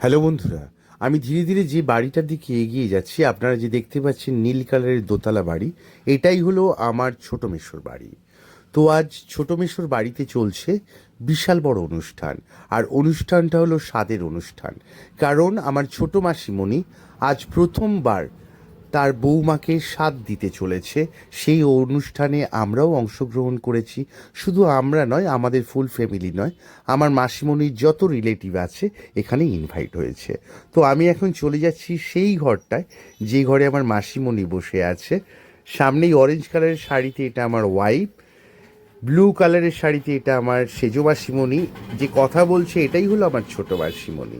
Hello বন্ধুরা, আমি ধীরে ধীরে যে বাড়িটার দিকে এগিয়ে যাচ্ছি, আপনারা যে দেখতে পাচ্ছেন নীল কালারের দোতলা বাড়ি, এটাই হলো আমার ছোট মেসোর বাড়ি। তো আজ ছোট মেসোর বাড়িতে চলছে বিশাল বড় অনুষ্ঠান, আর অনুষ্ঠানটা হলো স্বাদের অনুষ্ঠান। কারণ আমার ছোট মাসিমণি আজ প্রথমবার তার বৌমাকে স্বাদ দিতে চলেছে। সেই অনুষ্ঠানে আমরাও অংশগ্রহণ করেছি। শুধু আমরা নয়, আমাদের ফুল ফ্যামিলি নয়, আমার মাসিমণির যত রিলেটিভ আছে এখানে ইনভাইট হয়েছে। তো আমি এখন চলে যাচ্ছি সেই ঘরটায়, যে ঘরে আমার মাসিমণি বসে আছে। সামনেই অরেঞ্জ কালারের শাড়িতে এটা আমার ওয়াইফ, ব্লু কালারের শাড়িতে এটা আমার সেজো মাসিমণি। যে কথা বলছে এটাই হলো আমার ছোট মাসিমণি।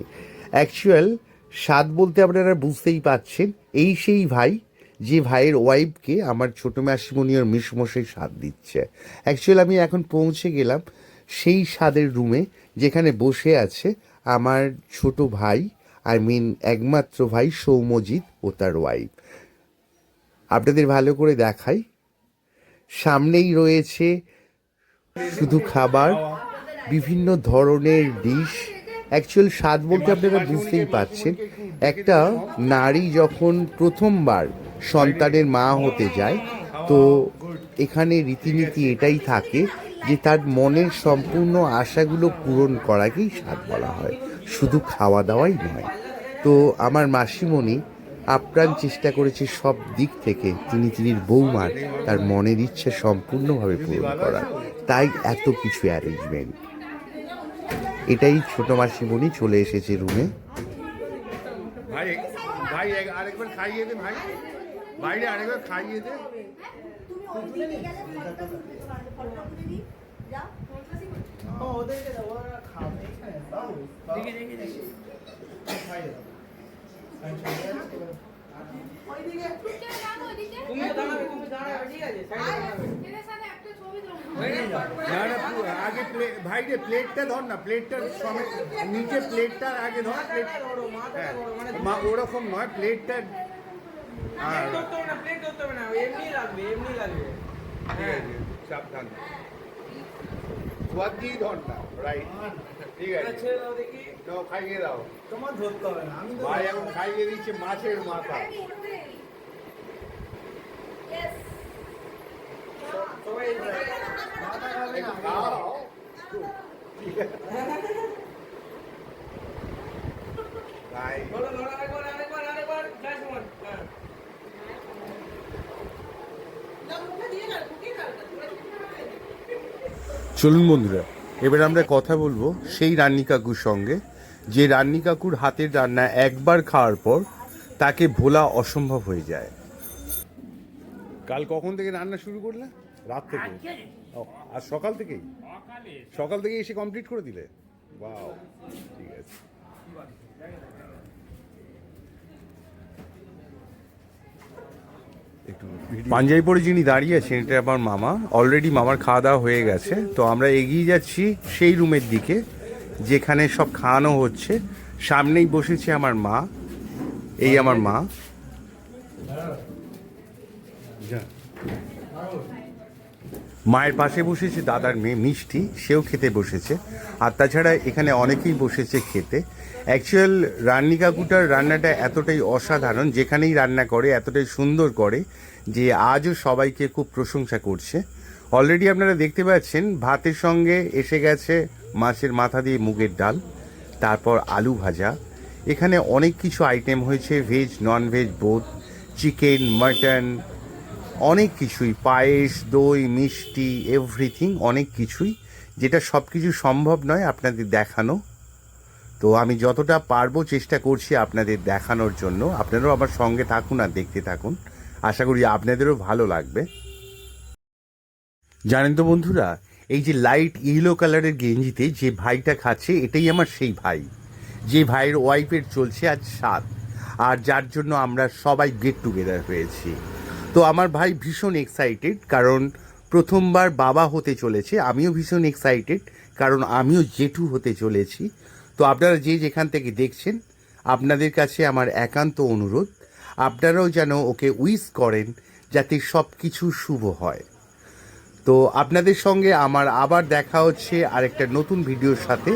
অ্যাকচুয়াল স্বাদ বলতে আপনারা বুঝতেই পাচ্ছেন, এই সেই ভাই যে ভাইয়ের ওয়াইফকে আমার ছোট মাসিমণি আর মিশমশাই স্বাদ দিচ্ছে। অ্যাকচুয়াল আমি এখন পৌঁছে গেলাম সেই স্বাদের রুমে, যেখানে বসে আছে আমার ছোট ভাই, একমাত্র ভাই সৌম্যজিৎ ও তার ওয়াইফ। আপনাদের ভালো করে দেখাই, সামনেই রয়েছে শুধু খাবার, বিভিন্ন ধরনের ডিশ। অ্যাকচুয়াল স্বাদ বলতে আপনারা বুঝতেই পারছেন, একটা নারী যখন প্রথমবার সন্তানের মা হতে যায়, তো এখানে রীতিনীতি এটাই থাকে যে তার মনের সম্পূর্ণ আশাগুলো পূরণ করাকেই স্বাদ বলা হয়, শুধু খাওয়া দাওয়াই নয়। তো আমার মাসিমণি আপ্রাণ চেষ্টা করেছে সব দিক থেকে তিনির বৌমার তার মনের ইচ্ছে সম্পূর্ণভাবে পূরণ করার, তাই এত কিছু অ্যারেঞ্জমেন্ট। এটাই ছোট মাসিমণি চলে এসেছে রুমে। ভাই ভাই আরেকবার খাইয়ে দে, ভাই বাইরে আরেকবার খাইয়ে দে। আগে ভাই রে প্লেটটা ধর না, প্লেটটার সমেত নিচে প্লেটটার আগে ধর, প্লেট মা ওরকম নয়, প্লেটটা আর প্লেট ধরতে হবে না, এমনি লাগবে, এমনি লাগবে। হ্যাঁ সাবধান, সোয়াদ দিয়ে ধর না, রাইট, ঠিক আছে। ছেড়ে দাও দেখি, তো খাইয়ে দাও, তোমার ধরতে হবে না, আমি ভাই এখন খাইয়ে দিচ্ছি মাছের মাথা। সবাই মাথা খাবে না, খাও। ভাই বলো আরেকবার জাস্ট ওয়ান। চলুন বন্ধুরা, এবার আমরা কথা বলবো সেই রান্নি কাকুর সঙ্গে, যে রান্নি কাকুর হাতের রান্না একবার খাওয়ার পর তাকে ভোলা অসম্ভব হয়ে যায়। কাল কখন থেকে রান্না শুরু করলে? রাত থেকে? আর সকাল থেকেই? সকাল থেকে এসে কমপ্লিট করে দিলে? ওয়াও, ঠিক আছে। পাঞ্জাবি পরে যিনি দাঁড়িয়ে আছেন এটা আমার মামা। অলরেডি মামার খাওয়া দাওয়া হয়ে গেছে, তো আমরা এগিয়ে যাচ্ছি সেই রুমের দিকে যেখানে সব খাওয়ানো হচ্ছে। সামনেই বসেছে আমার মা, এই আমার মা। মায়ের পাশে বসেছে দাদার মেয়ে মিষ্টি, সেও খেতে বসেছে। আর তাছাড়া এখানে অনেকেই বসেছে খেতে। অ্যাকচুয়াল রান্নি কাকুটার রান্নাটা এতটাই অসাধারণ, যেখানেই রান্না করে এতটাই সুন্দর করে যে আজও সবাইকে খুব প্রশংসা করছে। অলরেডি আপনারা দেখতে পাচ্ছেন ভাতের সঙ্গে এসে গেছে মাছের মাথা দিয়ে মুগের ডাল, তারপর আলু ভাজা। এখানে অনেক কিছু আইটেম হয়েছে, veg non veg both, chicken mutton, অনেক কিছুই, পায়েস দই মিষ্টি এভরিথিং, অনেক কিছুই, যেটা সব কিছু সম্ভব নয় আপনাদের দেখানো। তো আমি যতটা পারবো চেষ্টা করছি আপনাদের দেখানোর জন্য। আপনারাও আমার সঙ্গে থাকুন আর দেখতে থাকুন, আশা করি আপনাদেরও ভালো লাগবে। জানেন তো বন্ধুরা, এই যে লাইট ইয়েলো কালারের গেঞ্জিতে যে ভাইটা খাচ্ছে, এটাই আমার সেই ভাই, যে ভাইয়ের ওয়াইফের চলছে আজ স্বাদ, আর যার জন্য আমরা সবাই গেট টুগেদার হয়েছি। তো আমার ভাই ভীষণ এক্সাইটেড, কারণ প্রথমবার বাবা হতে চলেছে। আমিও ভীষণ এক্সাইটেড, কারণ আমিও জেঠু হতে চলেছি। তো আপনারা যে যেখান থেকে দেখছেন, আপনাদের কাছে আমার একান্ত অনুরোধ, আপনারাও যেন ওকে উইশ করেন যাতে সব কিছু শুভ হয়। তো আপনাদের সঙ্গে আমার আবার দেখা হচ্ছে আরেকটা নতুন ভিডিওর সাথে।